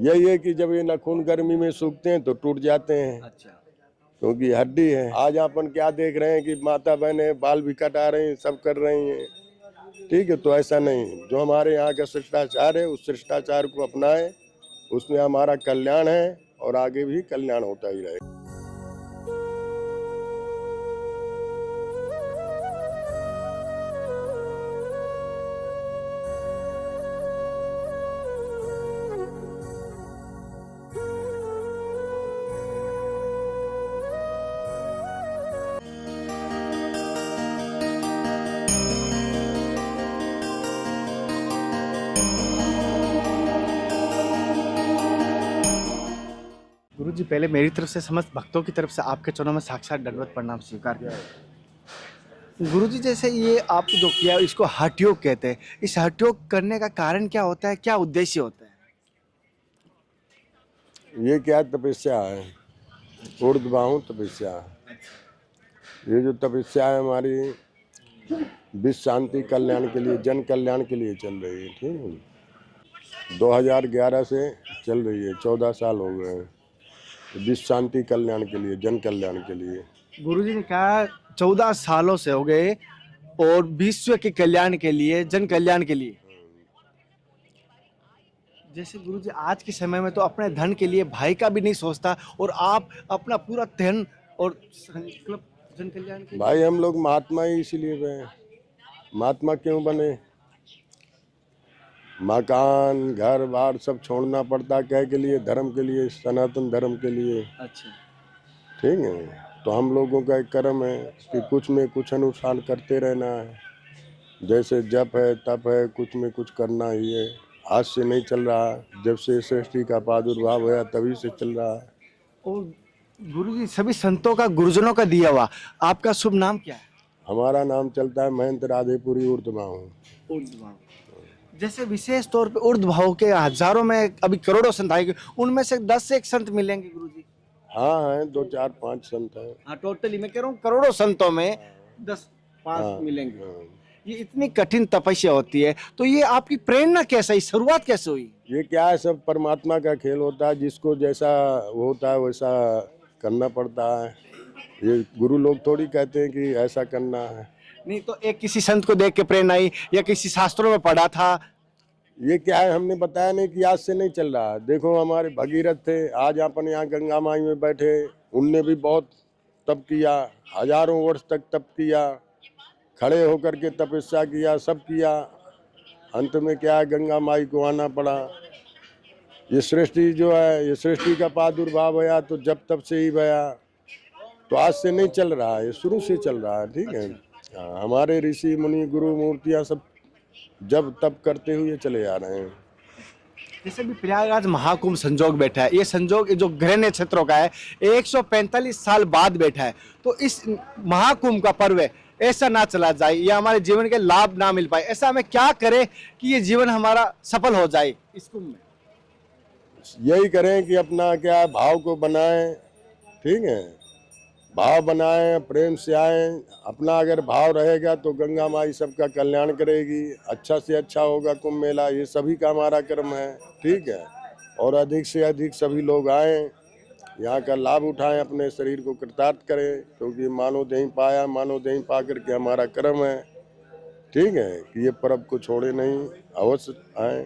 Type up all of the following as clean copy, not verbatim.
यही है कि जब ये नाखून गर्मी में सूखते हैं तो टूट जाते हैं, अच्छा। क्योंकि हड्डी है। आज अपन क्या देख रहे हैं कि माता बहनें बाल भी कटा रही हैं, सब कर रही हैं, ठीक है। तो ऐसा नहीं, जो हमारे यहाँ का शिष्टाचार है उस शिष्टाचार को अपनाएं, उसमें हमारा कल्याण है और आगे भी कल्याण होता ही रहेगा। गुरुजी, पहले मेरी तरफ से समस्त भक्तों की तरफ से आपके चरणों में साक्षात दंडवत प्रणाम स्वीकार किया। गुरुजी, जैसे ये आप जो किया इसको हठ योग कहते हैं, इस हठ योग करने का कारण क्या होता है, क्या उद्देश्य होता है? ये क्या तपस्या है, ऊर्ध्वबाहु तपस्या है। ये जो तपस्या है हमारी विश्व शांति कल्याण के लिए, जन कल्याण के लिए चल रही है, ठीक है। 2011 से चल रही है, 14 साल हो गए हैं। विश्व शांति कल्याण के लिए, जन कल्याण के लिए। गुरुजी ने कहा 14 सालों से हो गए और विश्व के कल्याण के लिए, जन कल्याण के लिए। जैसे गुरुजी आज के समय में तो अपने धन के लिए भाई का भी नहीं सोचता और आप अपना पूरा धन और संकल्प जन कल्याण के भाई लिए। हम लोग महात्मा ही इसीलिए बने। महात्मा क्यों बने? मकान घर बार सब छोड़ना पड़ता क्या के लिए? धर्म के लिए, सनातन धर्म के लिए, अच्छा। ठीक है। तो हम लोगों का एक कर्म है कि कुछ में कुछ अनुष्ठान करते रहना है। जैसे जप है तप है, कुछ में कुछ करना ही है। आज से नहीं चल रहा, जब से सृष्टि का प्रादुर्भाव हुआ तभी से चल रहा है। और गुरुजी सभी संतों का, गुरुजनों का दिया हुआ, आपका शुभ नाम क्या है? हमारा नाम चलता है महंत राधेपुरी ऊर्ध्वबाहु। ऊर्ध्व। जैसे विशेष तौर पे ऊर्ध्व भाव के हजारों में, अभी करोड़ों संत आएंगे, उनमें से 10 से 1 संत मिलेंगे गुरुजी। हाँ हैं, 2 4 5 संत हैं। हाँ, टोटली मैं कह रहा हूँ करोड़ों संतों में 10 5 हाँ मिलेंगे। हाँ। ये इतनी कठिन तपस्या होती है, तो ये आपकी प्रेरणा कैसे, शुरुआत कैसे हुई? ये क्या है, सब परमात्मा का खेल होता है। जिसको जैसा वो होता है वैसा करना पड़ता है। ये गुरु लोग थोड़ी कहते हैं कि ऐसा करना है। नहीं तो एक किसी संत को देख के प्रेरणा आई या किसी शास्त्रों में पढ़ा था? ये क्या है, हमने बताया नहीं कि आज से नहीं चल रहा है। देखो हमारे भगीरथ थे, आज अपन यहाँ गंगा माई में बैठे, उनने भी बहुत तप किया, हजारों वर्ष तक तप किया, खड़े होकर के तपस्या किया, सब किया। अंत में क्या है, गंगा माई को आना पड़ा। ये सृष्टि जो है, ये सृष्टि का प्रादुर्भाव हुआ तो जब तब से ही भया। तो आज से नहीं चल रहा है, ये शुरू से चल रहा है, ठीक है। हाँ, हमारे ऋषि मुनि गुरु मूर्तियाँ सब जब तब करते हुए चले आ रहे हैं। जैसे भी प्रयागराज महाकुंभ संजोग बैठा है, ये संजोग जो ग्रह नक्षत्रों का है 145 साल बाद बैठा है, तो इस महाकुंभ का पर्व है, ऐसा ना चला जाए या हमारे जीवन के लाभ ना मिल पाए, ऐसा हमें क्या करें कि ये जीवन हमारा सफल हो जाए इस कुंभ में? यही करें कि अपना क्या भाव को बनाएं, ठीक है। भाव बनाएं, प्रेम से आए। अपना अगर भाव रहेगा तो गंगा माई सबका कल्याण करेगी, अच्छा से अच्छा होगा कुंभ मेला। ये सभी का हमारा कर्म है, ठीक है। और अधिक से अधिक सभी लोग आएँ, यहाँ का लाभ उठाएं, अपने शरीर को कृतार्थ करें, क्योंकि मानो देही पाया, मानो देही पा करके हमारा कर्म है, ठीक है। कि ये पर्व को छोड़े नहीं, अवश्य आएँ।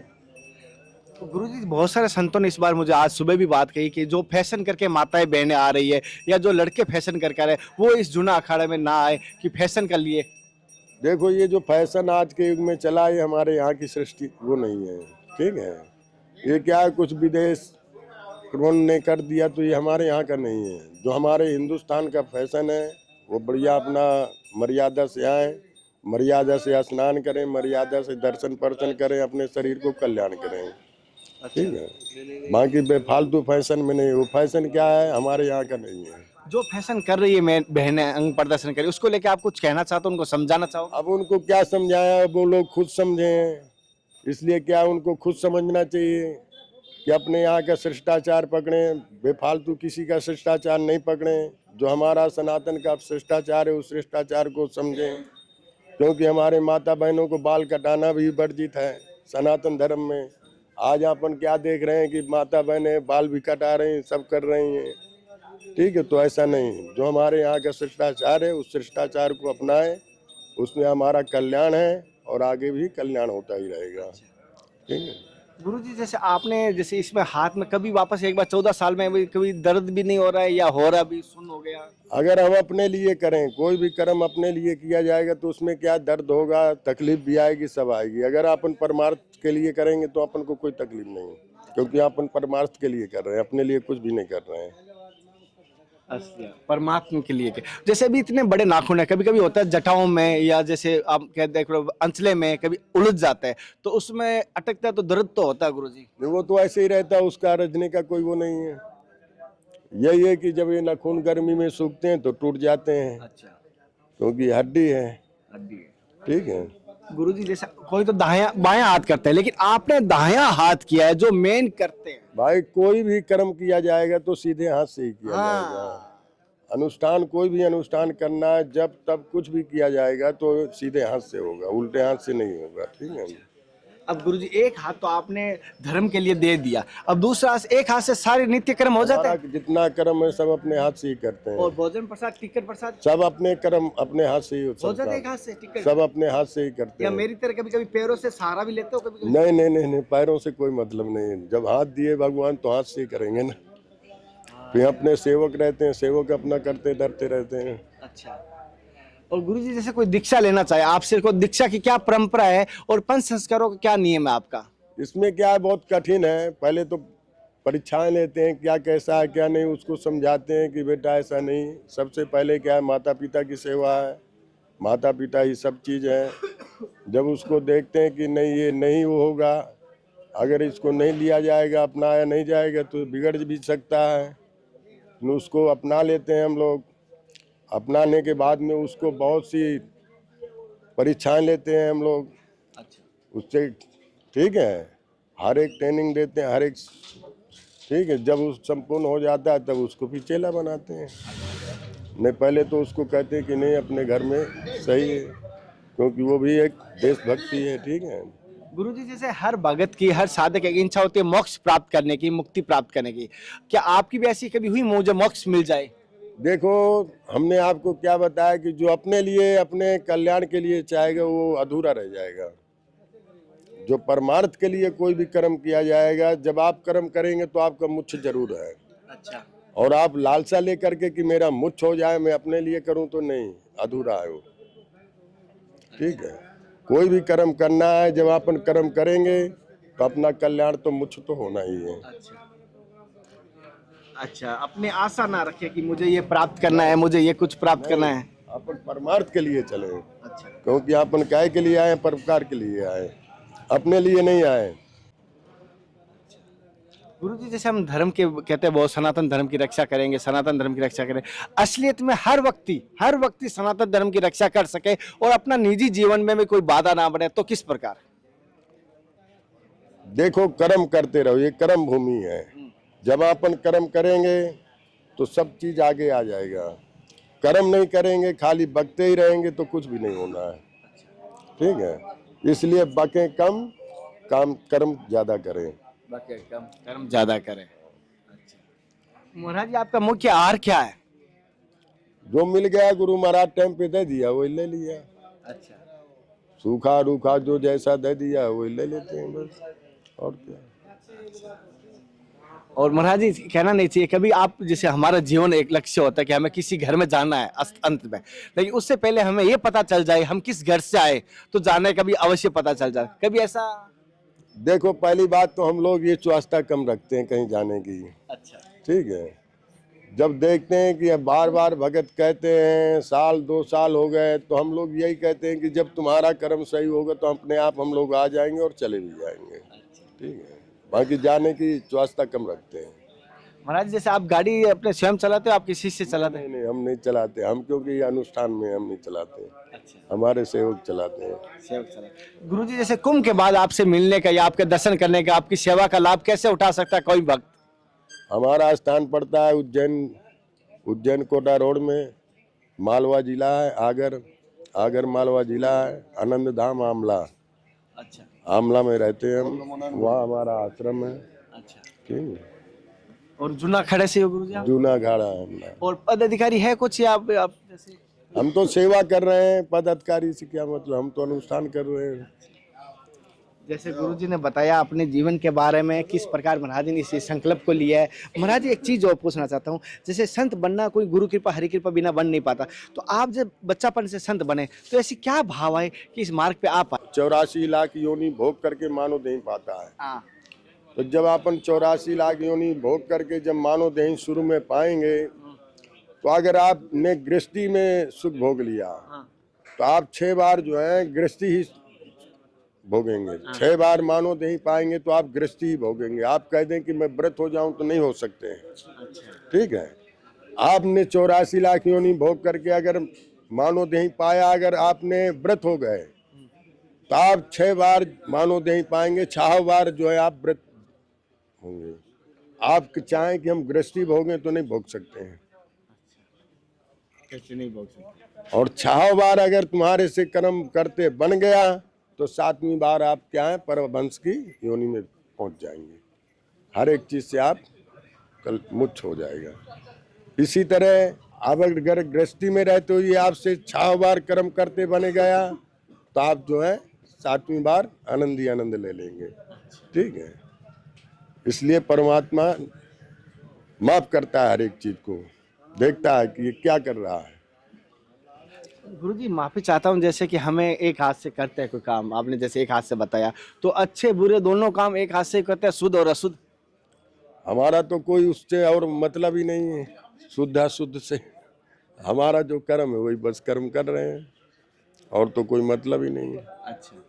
तो गुरुजी, बहुत सारे संतों ने इस बार मुझे आज सुबह भी बात कही कि जो फैशन करके माताएं बहनें आ रही है या जो लड़के फैशन करके आ रहे हैं, वो इस जूना अखाड़े में ना आए कि फैशन कर लिए। देखो ये जो फैशन आज के युग में चला, ये हमारे यहाँ की सृष्टि वो नहीं है, ठीक है। ये क्या है, कुछ विदेश उन्होंने कर दिया तो ये हमारे यहाँ का नहीं है। जो हमारे हिंदुस्तान का फैशन है वो बढ़िया अपना मर्यादा से आए, मर्यादा से स्नान करें, मर्यादा से दर्शन पर्शन करें, अपने शरीर को कल्याण करें, ठीक है। बाकी बेफालतू फैशन में नहीं, वो फैशन क्या है हमारे यहाँ का नहीं है। जो फैशन कर रही है मैं बहनें, अंग प्रदर्शन कर रही है, उसको लेके आप कुछ कहना चाहते हो, उनको समझाना चाहो? अब उनको क्या समझाया, वो लोग खुद समझें। इसलिए क्या उनको खुद समझना चाहिए कि अपने यहाँ का शिष्टाचार पकड़ें, बेफालतू किसी का शिष्टाचार नहीं पकड़ें। जो हमारा सनातन का शिष्टाचार है उस शिष्टाचार को समझें, क्योंकि हमारे माता बहनों को बाल कटाना भी वर्जित है सनातन धर्म में। आज अपन क्या देख रहे हैं कि माता बहनें बाल भी कटा रही हैं, सब कर रही हैं। ठीक है, तो ऐसा नहीं, जो हमारे यहाँ का शिष्टाचार है उस शिष्टाचार को अपनाएं, उसमें हमारा कल्याण है और आगे भी कल्याण होता ही रहेगा। ठीक है। गुरुजी जैसे आपने जैसे इसमें हाथ में कभी वापस एक बार 14 साल में भी कभी दर्द भी नहीं हो रहा है या हो रहा भी सुन हो गया? अगर हम अपने लिए करें, कोई भी कर्म अपने लिए किया जाएगा तो उसमें क्या दर्द होगा, तकलीफ भी आएगी, सब आएगी। अगर अपन परमार्थ के लिए करेंगे तो अपन को कोई तकलीफ नहीं है, क्योंकि अपन परमार्थ के लिए कर रहे हैं, अपने लिए कुछ भी नहीं कर रहे हैं। अच्छा, परमात्मा के लिए के जैसे अभी इतने बड़े नाखून है, कभी कभी होता है जटाओं में या जैसे आप कहते देख रहे हो अंचले में कभी उलझ जाता है तो उसमें अटकता है तो दर्द तो होता है गुरुजी। नहीं, वो तो ऐसे ही रहता है, उसका रजने का कोई वो नहीं है। यही है कि जब ये नाखून गर्मी में सूखते हैं तो टूट जाते हैं, अच्छा, क्योंकि हड्डी है। हड्डी है। ठीक है। गुरुजी जैसा कोई तो दायां बायां हाथ करते हैं लेकिन आपने दायां हाथ किया है जो मेन करते हैं। भाई कोई भी कर्म किया जाएगा तो सीधे हाथ से ही किया जाएगा। हाँ। अनुष्ठान, कोई भी अनुष्ठान करना है, जब तब कुछ भी किया जाएगा तो सीधे हाथ से होगा, उल्टे हाथ से नहीं होगा। ठीक है। अब गुरुजी एक हाथ तो आपने धर्म के लिए दे दिया, अब दूसरा एक हाथ से सारे नित्य कर्म हो जाते हमारा हैं जितना कर्म है सब अपने हाथ से ही करते हैं। और भोजन प्रसाद टिक्कर प्रसाद सब अपने कर्म अपने हाथ से ही हो सब जाते हैं एक काम, हाथ से टिक्कर। सब अपने हाथ से ही करते या हैं। मेरी तरह कभी कभी पैरों से सहारा भी लेते हो कभी कभी? नहीं नहीं नहीं नहीं, पैरों से कोई मतलब नहीं है। जब हाथ दिए भगवान तो हाथ से ही करेंगे ना। फिर अपने सेवक रहते हैं, सेवक अपना करते डरते रहते हैं। अच्छा। और गुरुजी जैसे कोई दीक्षा लेना चाहे आपसे, कोई दीक्षा की क्या परंपरा है और पंच संस्कारों का क्या नियम है आपका? इसमें क्या है, बहुत कठिन है। पहले तो परीक्षाएं लेते हैं, क्या कैसा है क्या नहीं, उसको समझाते हैं कि बेटा ऐसा नहीं। सबसे पहले क्या है, माता पिता की सेवा है, माता पिता ही सब चीज़ है। जब उसको देखते हैं कि नहीं ये नहीं वो होगा, अगर इसको नहीं लिया जाएगा, अपनाया नहीं जाएगा तो बिगड़ भी सकता है, तो उसको अपना लेते हैं हम लोग। अपनाने के बाद में उसको बहुत सी परीक्षाएं लेते हैं हम लोग, अच्छा। उससे ठीक है, हर एक ट्रेनिंग देते हैं, हर एक। ठीक है, जब उस संपूर्ण हो जाता है तब उसको फिर चेला बनाते हैं। नहीं, पहले तो उसको कहते हैं कि नहीं अपने घर में सही है, क्योंकि वो भी एक देशभक्ति है। ठीक है। गुरुजी जैसे हर भगत की हर साधक की इच्छा होती है मोक्ष प्राप्त करने की, मुक्ति प्राप्त करने की, क्या आपकी भी ऐसी कभी हुई मुझे मोक्ष मिल जाए? देखो, हमने आपको क्या बताया कि जो अपने लिए अपने कल्याण के लिए चाहेगा वो अधूरा रह जाएगा। जो परमार्थ के लिए कोई भी कर्म किया जाएगा, जब आप कर्म करेंगे तो आपका मुच्छ जरूर है। अच्छा। और आप लालसा लेकर के कि मेरा मुच्छ हो जाए, मैं अपने लिए करूं, तो नहीं, अधूरा है वो। ठीक है। कोई भी कर्म करना है, जब अपन कर्म करेंगे तो अपना कल्याण तो मुच्छ तो होना ही है। अच्छा। अच्छा, अपने आशा ना रखे कि मुझे ये प्राप्त करना है, मुझे ये कुछ प्राप्त करना है। अपन परमार्थ के लिए चले, अच्छा। क्योंकि अपन काय के लिए आए, परोपकार के लिए आए, अपने लिए नहीं आए। गुरुजी जैसे हम धर्म के कहते हैं बहुत सनातन धर्म की रक्षा करेंगे, सनातन धर्म की रक्षा करें, असलियत में हर व्यक्ति सनातन धर्म की रक्षा कर सके और अपना निजी जीवन में भी कोई बाधा ना बने तो किस प्रकार? देखो, कर्म करते रहो, ये कर्म भूमि है। जब अपन कर्म करेंगे तो सब चीज आगे आ जाएगा। कर्म नहीं करेंगे, खाली बकते ही रहेंगे तो कुछ भी नहीं होना है। ठीक है, इसलिए बकें कम, काम कर्म ज्यादा करें। कर्म ज्यादा करें। अच्छा। महाराज जी आपका मुख्य आहार क्या है? जो मिल गया गुरु महाराज टाइम पे दे दिया वही ले लिया। अच्छा। सूखा रूखा जो जैसा दे दिया वही ले लेते हैं बस, और क्या। और महाराज जी कहना नहीं चाहिए कभी आप, जैसे हमारा जीवन एक लक्ष्य होता है कि हमें किसी घर में जाना है अंत में, लेकिन उससे पहले हमें ये पता चल जाए हम किस घर से आए तो जाने का भी अवश्य पता चल जाए, कभी ऐसा? देखो, पहली बात तो हम लोग ये चुस्ता कम रखते हैं कहीं जाने की। अच्छा। ठीक है। जब देखते हैं कि बार बार भगत कहते हैं, साल 2 साल हो गए, तो हम लोग यही कहते हैं कि जब तुम्हारा कर्म सही होगा तो अपने आप हम लोग आ जाएंगे और चले भी जाएंगे। ठीक है, बाकी जाने की चुस्ता कम रखते हैं। महाराज जैसे आप गाड़ी अपने स्वयं चलाते हो, आप किसी से चलाते नहीं नहीं, हम नहीं चलाते, हम क्योंकि ये अनुष्ठान में हम नहीं चलाते, अच्छा। हमारे सेवक चलाते हैं। गुरुजी जैसे कुंभ के बाद आपसे मिलने का या आपके दर्शन करने का, आपकी सेवा का लाभ कैसे उठा सकता है कोई भक्त? हमारा स्थान पड़ता है उज्जैन कोटा रोड में, मालवा जिला है, आगर मालवा जिला है, आनंद धाम आमला। अच्छा। आमला में रहते हैं हम, वहाँ हमारा आश्रम है। अच्छा। ठीक है, और जूना खड़े से हो गुरु जी आप? जूना घाड़ा है हमारा। और पदाधिकारी है कुछ या आप जैसे? हम तो सेवा कर रहे हैं, पदाधिकारी से क्या मतलब, हम तो अनुष्ठान कर रहे हैं। जैसे गुरुजी ने बताया अपने जीवन के बारे में किस प्रकार महाराज जी ने इस संकल्प को लिया है। महाराज जी एक चीज और पूछना चाहता हूँ, जैसे संत बनना कोई गुरु कृपा हरि कृपा बिना बन नहीं पाता, तो आप जब बच्चापन से संत बने तो ऐसी क्या भाव है कि इस मार्ग पे आ पाए? 84 लाख योनि भोग करके मानव देही पाता है। हाँ। तो जब अपन 84 लाख योनि भोग करके जब मानव देही शुरू में पाएंगे, तो अगर आपने गृहस्थी में सुख भोग लिया तो आप 6 बार जो है गृहस्थी ही भोगेंगे। 6 बार मानो देही पाएंगे तो आप गृहस्थी ही भोगेंगे। आप कह दें कि मैं व्रत हो जाऊं तो नहीं हो सकते हैं। ठीक है, आपने 84 लाख योनि भोग करके अगर मानो देही पाया, अगर आपने व्रत हो गए तो आप 6 बार मानो देही पाएंगे, 6 बार जो है आप व्रत होंगे। आप चाहें कि हम गृहस्थी भोगें तो नहीं भोग सकते हैं। कैसे नहीं भोग सकते? और 6 बार अगर तुम्हारे से कर्म करते बन गया तो 7वीं बार आप क्या है, परमहंस की योनि में पहुंच जाएंगे। हर एक चीज से आप कल मुक्त हो जाएगा। इसी तरह आप अगर गृहस्थी में रहते हो, ये आपसे 6 बार कर्म करते बने गया तो आप जो है 7वीं बार आनंद ही आनंद ले लेंगे। ठीक है, इसलिए परमात्मा माफ करता है हर एक चीज को, देखता है कि ये क्या कर रहा है। गुरुजी माफी चाहता हूँ, जैसे कि हमें एक हाथ से करते हैं कोई काम, आपने जैसे एक हाथ से बताया, तो अच्छे बुरे दोनों काम एक हाथ से करते हैं, शुद्ध और अशुद्ध? हमारा तो कोई उससे और मतलब ही नहीं है, शुद्ध अशुद्ध से। हमारा जो कर्म है वही बस कर्म कर रहे हैं, और तो कोई मतलब ही नहीं है। अच्छा।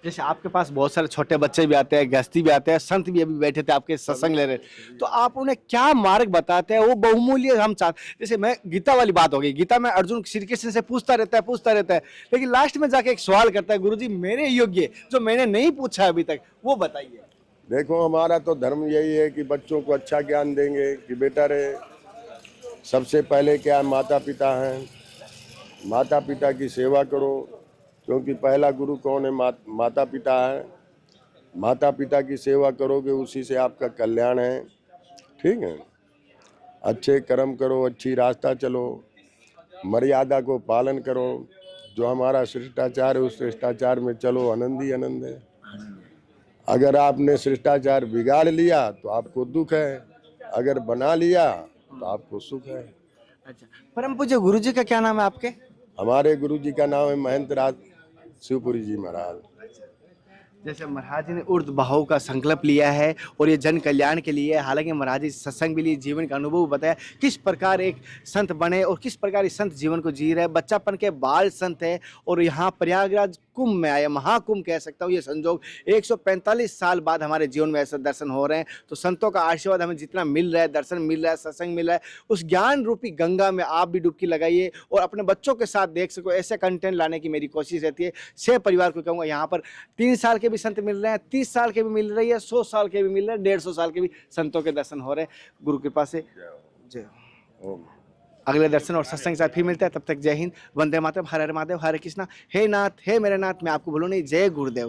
जैसे आपके पास बहुत सारे छोटे बच्चे भी आते हैं, गृहस्थी भी आते हैं, संत भी अभी बैठे थे आपके सत्संग ले रहे, तो आप उन्हें क्या मार्ग बताते हैं? वो बहुमूल्य हम चाहते, जैसे मैं गीता वाली बात हो गई, गीता में अर्जुन श्री कृष्ण से पूछता रहता है, लेकिन लास्ट में जाके एक सवाल करता है, गुरुजी मेरे योग्य जो मैंने नहीं पूछा अभी तक वो बताइए। देखो, हमारा तो धर्म यही है कि बच्चों को अच्छा ज्ञान देंगे कि बेटा रे, सबसे पहले क्या माता पिता हैं, माता पिता की सेवा करो, क्योंकि पहला गुरु कौन है? माता पिता है। माता पिता की सेवा करोगे, उसी से आपका कल्याण है। ठीक है, अच्छे कर्म करो, अच्छी रास्ता चलो, मर्यादा को पालन करो, जो हमारा शिष्टाचार है उस शिष्टाचार में चलो, आनंद ही आनंद है। अगर आपने शिष्टाचार बिगाड़ लिया तो आपको दुख है, अगर बना लिया तो आपको सुख है। अच्छा, परम पूज्य गुरुजी का क्या नाम है आपके? हमारे गुरु जी का नाम है महंत राज शिवपुरी जी महाराज। जैसे महाराज जी ने ऊर्ध्व भाव का संकल्प लिया है और ये जन कल्याण के लिए, हालांकि महाराज जी सत्संग भी लिए, जीवन का अनुभव बताया किस प्रकार एक संत बने और किस प्रकार इस संत जीवन को जी रहे हैं। बच्चापन के बाल संत है और यहाँ प्रयागराज कुंभ में आए, महाकुंभ कह सकता हूँ ये संजोग, 145 साल बाद हमारे जीवन में ऐसे दर्शन हो रहे हैं। तो संतों का आशीर्वाद हमें जितना मिल रहा है, दर्शन मिल रहा है, सत्संग मिल रहा है, उस ज्ञान रूपी गंगा में आप भी डुबकी लगाइए और अपने बच्चों के साथ देख सको, ऐसे कंटेंट लाने की मेरी कोशिश रहती है। से परिवार को कहूँगा, यहाँ पर 3 साल के भी संत मिल रहे हैं, 30 साल के भी मिल रही है, 100 साल के भी मिल रहे हैं, 150 साल के भी संतों के दर्शन हो रहे हैं गुरु कृपा से। जय हो। अगले दर्शन और सत्संग के साथ फिर मिलते हैं, तब तक जय हिंद, वंदे मातरम, हर हर महादेव, हरे कृष्णा। हे नाथ, हे मेरे नाथ, मैं आपको बोलूँ नहीं, जय गुरुदेव।